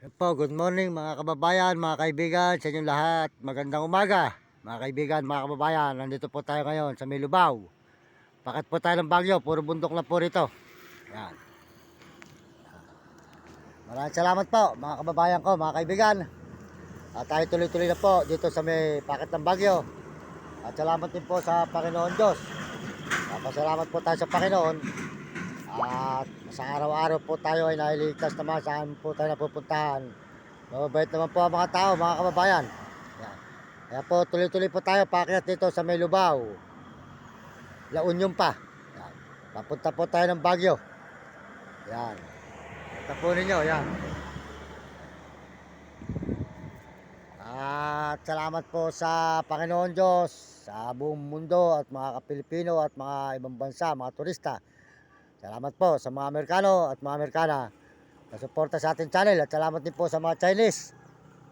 Po, good morning mga kababayan, mga kaibigan, sa inyong lahat. Magandang umaga, mga kaibigan, mga kababayan. Nandito po tayo ngayon sa may Lubao. Bakit po tayo ng Bagyo? Puro bundok na po rito. Yan. Maraming salamat po, mga kababayan ko, mga kaibigan. At tayo tuloy-tuloy na po dito sa may paket ng Bagyo. At salamat din po sa Panginoon Diyos. Pasalamat po tayo sa Panginoon. At sa araw-araw po tayo ay nailigtas naman saan po tayo napupuntahan. Mababait naman po ang mga tao, mga kababayan. Yan. Kaya po tuloy-tuloy po tayo paakyat dito sa may Lubao. La Union pa. Yan. Papunta po tayo ng Baguio. Yan. Ito po ninyo, yan. At salamat po sa Panginoon Diyos, sa buong mundo at mga Kapilipino at mga ibang bansa, mga turista. Salamat po sa mga Amerikano at mga Amerikana na suporta sa ating channel, at salamat din po sa mga Chinese,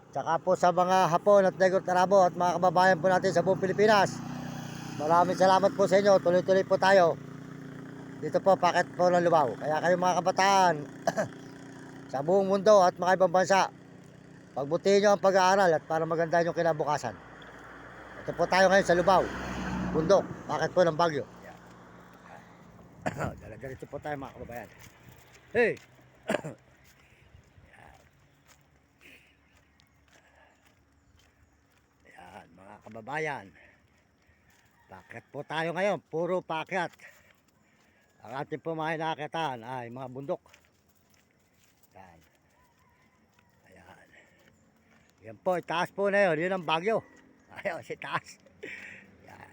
tsaka po sa mga Hapon at Negro Tarabo at mga kababayan po natin sa buong Pilipinas. Maraming salamat po sa inyo. Tuloy-tuloy po tayo dito po, paket po ng Lubao. Kaya kayo mga kabataan sa buong mundo at mga ibang bansa, pagbutihin nyo ang pag-aaral at para maganda yung kinabukasan. Ito po tayo ngayon sa Lubao, bundok, paket po ng Bagyo. Dala-diretso po tayo mga kababayan. Hey! Yan mga kababayan, pakyat po tayo ngayon, puro pakyat. Ang ating po mga inakyatan ay mga bundok. Yan. Ayan. Yan po, taas po na yun, yun ang Bagyo. Ayun, si taas. Yan.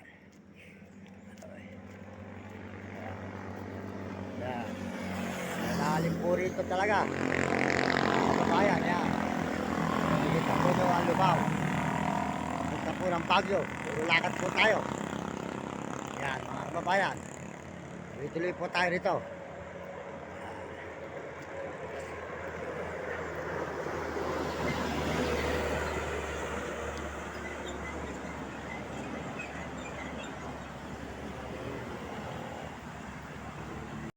Yan. Malalim po rito talaga. Kababayan, yan. Dito po nyo ang Lubao. Punta po ng Bagyo. Puro lakad po tayo. Yan, mga kababayan. Tuloy-tuloy po tayo rito.